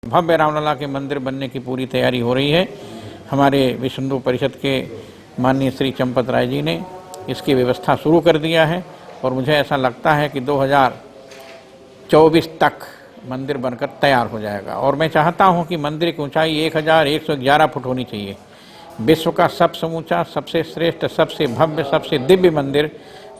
भव्य रामलला के मंदिर बनने की पूरी तैयारी हो रही है। हमारे विश्व हिंदू परिषद के माननीय श्री चंपत राय जी ने इसकी व्यवस्था शुरू कर दिया है और मुझे ऐसा लगता है कि 2024 तक मंदिर बनकर तैयार हो जाएगा। और मैं चाहता हूं कि मंदिर की ऊंचाई 1111 फुट होनी चाहिए। विश्व का सबसे ऊंचा, सबसे श्रेष्ठ, सबसे भव्य, सबसे दिव्य मंदिर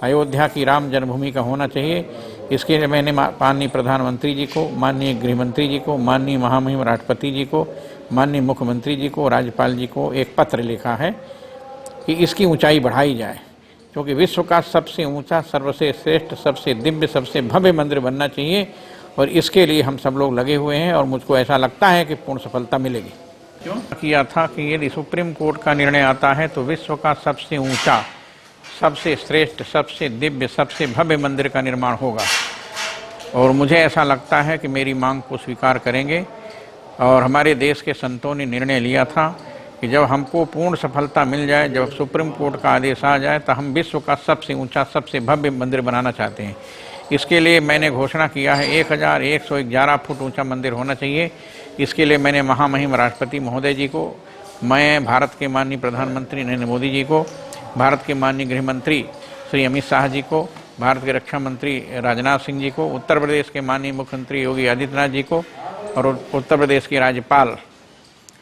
अयोध्या की राम जन्मभूमि का होना चाहिए। इसके लिए मैंने माननीय प्रधानमंत्री जी को, माननीय गृहमंत्री जी को, माननीय महामहिम राष्ट्रपति जी को, माननीय मुख्यमंत्री जी को, राज्यपाल जी को एक पत्र लिखा है कि इसकी ऊंचाई बढ़ाई जाए, क्योंकि विश्व का सबसे ऊंचा, सबसे श्रेष्ठ, सबसे दिव्य, सबसे भव्य मंदिर बनना चाहिए। और इसके लिए हम सब लोग लगे हुए हैं और मुझको ऐसा लगता है कि पूर्ण सफलता मिलेगी। क्यों किया था कि यदि सुप्रीम कोर्ट का निर्णय आता है तो विश्व का सबसे ऊंचा, सबसे श्रेष्ठ, सबसे दिव्य, सबसे भव्य मंदिर का निर्माण होगा। और मुझे ऐसा लगता है कि मेरी मांग को स्वीकार करेंगे। और हमारे देश के संतों ने निर्णय लिया था कि जब हमको पूर्ण सफलता मिल जाए, जब सुप्रीम कोर्ट का आदेश आ जाए, तो हम विश्व का सबसे ऊंचा, सबसे भव्य मंदिर बनाना चाहते हैं। इसके लिए मैंने घोषणा किया है 1111 फुट ऊंचा मंदिर होना चाहिए। इसके लिए मैंने महामहिम राष्ट्रपति महोदय जी को, मैं भारत के माननीय प्रधानमंत्री नरेंद्र मोदी जी को, भारत के माननीय गृह मंत्री श्री अमित शाह जी को, भारत के रक्षा मंत्री राजनाथ सिंह जी को, उत्तर प्रदेश के माननीय मुख्यमंत्री योगी आदित्यनाथ जी को और उत्तर प्रदेश के राज्यपाल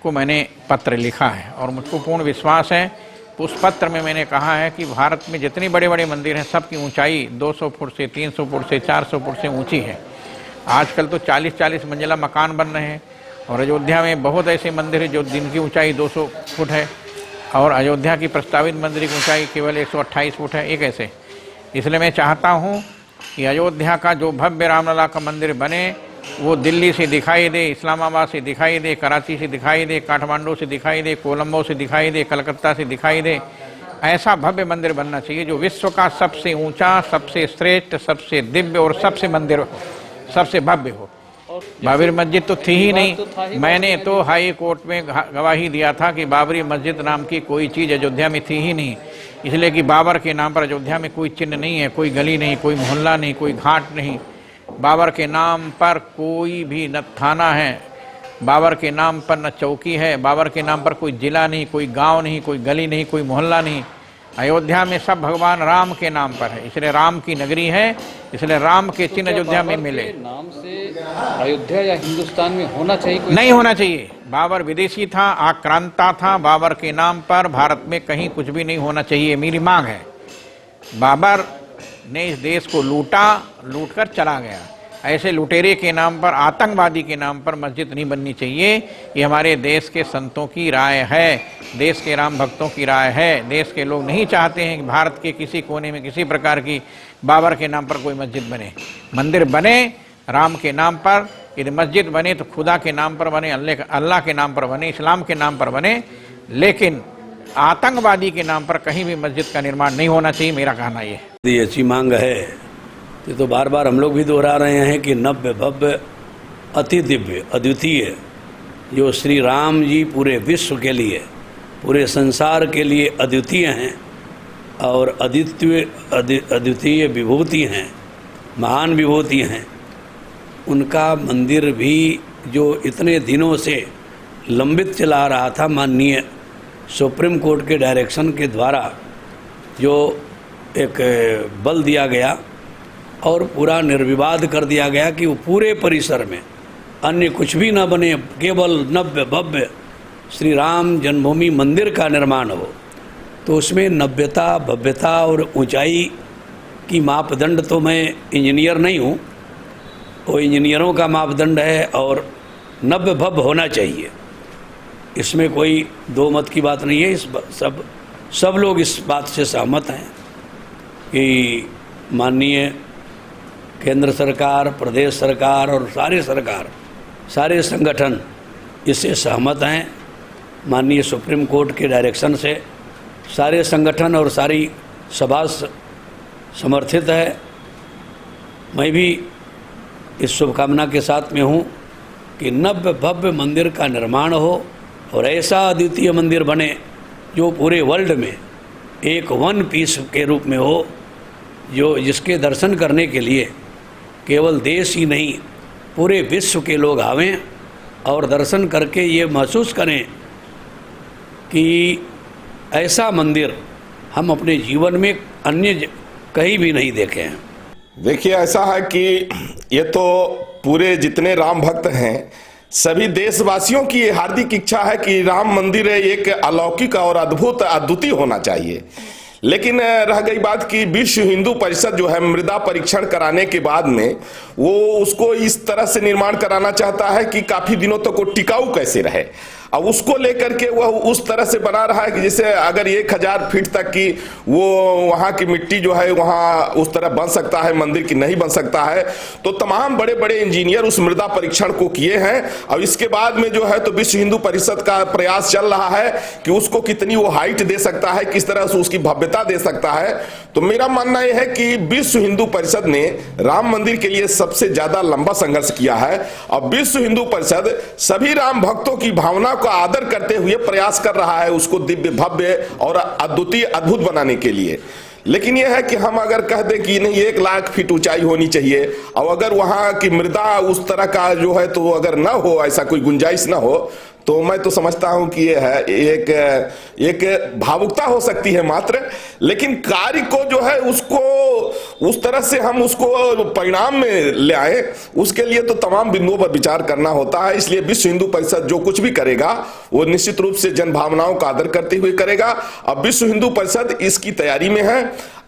को मैंने पत्र लिखा है। और मुझको पूर्ण विश्वास है, उस पत्र में मैंने कहा है कि भारत में जितने बड़े बड़े मंदिर हैं सबकी ऊंचाई 200 फुट से 300 फुट से 400 फुट से ऊंची है। आजकल तो 40-40 मंजिला मकान बन रहे हैं और अयोध्या में बहुत ऐसे मंदिर हैं जो जिनकी ऊंचाई 200 फुट है और अयोध्या की प्रस्तावित मंदिर की ऊंचाई केवल 128 फुट है। एक ऐसे, इसलिए मैं चाहता हूं कि अयोध्या का जो भव्य रामलला का मंदिर बने वो दिल्ली से दिखाई दे, इस्लामाबाद से दिखाई दे, कराची से दिखाई दे, काठमांडू से दिखाई दे, कोलंबो से दिखाई दे, कलकत्ता से दिखाई दे। ऐसा भव्य मंदिर बनना चाहिए जो विश्व का सबसे ऊंचा, सबसे श्रेष्ठ, सबसे दिव्य और सबसे मंदिर हो, सबसे भव्य हो। बाबरी मस्जिद तो थी ही नहीं। मैंने तो हाई कोर्ट में गवाही दिया था कि बाबरी मस्जिद नाम की कोई चीज़ अयोध्या में थी ही नहीं, इसलिए कि बाबर के नाम पर अयोध्या में कोई चिन्ह नहीं है, कोई गली नहीं, कोई मोहल्ला नहीं, कोई घाट नहीं। बाबर के नाम पर कोई भी न थाना है, बाबर के नाम पर न चौकी है, बाबर के नाम पर कोई जिला नहीं, कोई गांव नहीं, कोई गली नहीं, कोई मोहल्ला नहीं। अयोध्या में सब भगवान राम के नाम पर है, इसलिए राम की नगरी है, इसलिए राम के चिन्ह अयोध्या में मिले। नाम से अयोध्या या हिंदुस्तान में होना चाहिए? नहीं होना चाहिए। बाबर विदेशी था, आक्रांता था। बाबर के नाम पर भारत में कहीं कुछ भी नहीं होना चाहिए, मेरी मांग है। बाबर ने इस देश को लूटा, लूटकर चला गया। ऐसे लुटेरे के नाम पर, आतंकवादी के नाम पर मस्जिद नहीं बननी चाहिए। ये हमारे देश के संतों की राय है, देश के राम भक्तों की राय है। देश के लोग नहीं चाहते हैं कि भारत के किसी कोने में किसी प्रकार की बाबर के नाम पर कोई मस्जिद बने। मंदिर बने राम के नाम पर, यदि मस्जिद बने तो खुदा के नाम पर बने, अल्लाह के नाम पर बने, इस्लाम के नाम पर बने, लेकिन आतंकवादी के नाम पर कहीं भी मस्जिद का निर्माण नहीं होना चाहिए। मेरा कहना ये अच्छी मांग है। ये तो बार बार हम लोग भी दोहरा रहे हैं कि नव्य भव्य अति दिव्य अद्वितीय जो श्री राम जी पूरे विश्व के लिए, पूरे संसार के लिए अद्वितीय हैं और अद्वितीय विभूति हैं, महान विभूति हैं। उनका मंदिर भी जो इतने दिनों से लंबित चला रहा था, माननीय सुप्रीम कोर्ट के डायरेक्शन के द्वारा जो एक बल दिया गया और पूरा निर्विवाद कर दिया गया कि वो पूरे परिसर में अन्य कुछ भी न बने, केवल नव्य भव्य श्री राम जन्मभूमि मंदिर का निर्माण हो, तो उसमें नव्यता, भव्यता और ऊंचाई की मापदंड, तो मैं इंजीनियर नहीं हूँ, वो इंजीनियरों का मापदंड है और नव्य भव्य होना चाहिए। इसमें कोई दो मत की बात नहीं है। इस सब लोग इस बात से सहमत हैं कि माननीय केंद्र सरकार, प्रदेश सरकार और सारे संगठन इससे सहमत हैं। माननीय सुप्रीम कोर्ट के डायरेक्शन से सारे संगठन और सारी सभा समर्थित है। मैं भी इस शुभकामना के साथ में हूँ कि नव्य भव्य मंदिर का निर्माण हो और ऐसा अद्वितीय मंदिर बने जो पूरे वर्ल्ड में एक वन पीस के रूप में हो, जो जिसके दर्शन करने के लिए केवल देश ही नहीं पूरे विश्व के लोग आवें और दर्शन करके ये महसूस करें कि ऐसा मंदिर हम अपने जीवन में अन्य कहीं भी नहीं देखे हैं। देखिए, ऐसा है कि ये तो पूरे जितने राम भक्त हैं सभी देशवासियों की ये हार्दिक इच्छा है कि राम मंदिर एक अलौकिक और अद्भुत अद्वितीय होना चाहिए। लेकिन रह गई बात कि विश्व हिंदू परिषद जो है मृदा परीक्षण कराने के बाद में वो उसको इस तरह से निर्माण कराना चाहता है कि काफी दिनों तक वो टिकाऊ कैसे रहे। अब उसको लेकर के वह उस तरह से बना रहा है कि जैसे अगर 1000 फीट तक की वो वहां की मिट्टी जो है वहां उस तरह बन सकता है मंदिर की नहीं बन सकता है। तो तमाम बड़े बड़े इंजीनियर उस मृदा परीक्षण को किए हैं। अब इसके बाद में जो है तो विश्व हिंदू परिषद का प्रयास चल रहा है कि उसको कितनी वो हाइट दे सकता है, किस तरह से उसकी भव्यता दे सकता है। तो मेरा मानना यह है कि विश्व हिंदू परिषद ने राम मंदिर के लिए सबसे ज्यादा लंबा संघर्ष किया है। अब विश्व हिंदू परिषद सभी राम भक्तों की भावना का आदर करते हुए प्रयास कर रहा है उसको दिव्य भव्य और अद्वितीय अद्भुत बनाने के लिए। लेकिन यह है कि हम अगर कह दें कि नहीं 1 लाख फीट ऊंचाई होनी चाहिए और अगर वहां की मृदा उस तरह का जो है तो अगर ना हो, ऐसा कोई गुंजाइश ना हो, तो मैं तो समझता हूं कि यह है एक भावुकता हो सकती है मात्र। लेकिन कार्य को जो है उसको उस तरह से हम उसको परिणाम में ले आए, उसके लिए तो तमाम बिंदुओं पर विचार करना होता है। इसलिए विश्व हिंदू परिषद जो कुछ भी करेगा वो निश्चित रूप से जन भावनाओं का आदर करते हुए करेगा। अब विश्व हिंदू परिषद इसकी तैयारी में है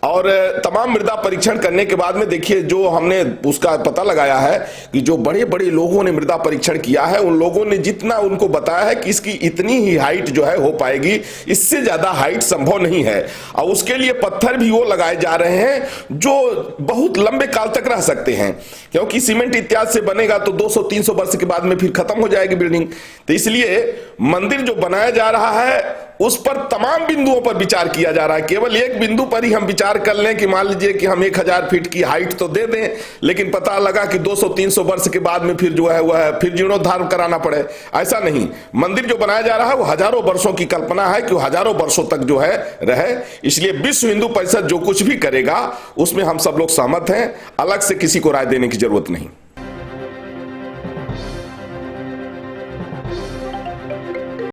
और तमाम मृदा परीक्षण करने के बाद में देखिए जो हमने उसका पता लगाया है कि जो बड़े बड़े लोगों ने मृदा परीक्षण किया है उन लोगों ने जितना उनको बताया है कि इसकी इतनी ही हाइट जो है हो पाएगी, इससे ज्यादा हाइट संभव नहीं है। और उसके लिए पत्थर भी वो लगाए जा रहे हैं जो बहुत लंबे काल तक रह सकते हैं, क्योंकि सीमेंट इत्यादि से बनेगा तो 200-300 वर्ष के बाद में फिर खत्म हो जाएगी बिल्डिंग। तो इसलिए मंदिर जो बनाया जा रहा है उस पर तमाम बिंदुओं पर विचार किया जा रहा है। केवल एक बिंदु पर ही हम विचार कर लें कि मान लीजिए कि हम 1000 फीट की हाइट तो दे दें, लेकिन पता लगा कि 200-300 वर्ष के बाद में फिर जो है वह फिर जीर्णोद्धार कराना पड़े, ऐसा नहीं। मंदिर जो बनाया जा रहा है वो हजारों वर्षों की कल्पना है कि वो हजारों वर्षों तक जो है रहे। इसलिए विश्व हिंदू परिषद जो कुछ भी करेगा उसमें हम सब लोग सहमत हैं, अलग से किसी को राय देने की जरूरत नहीं।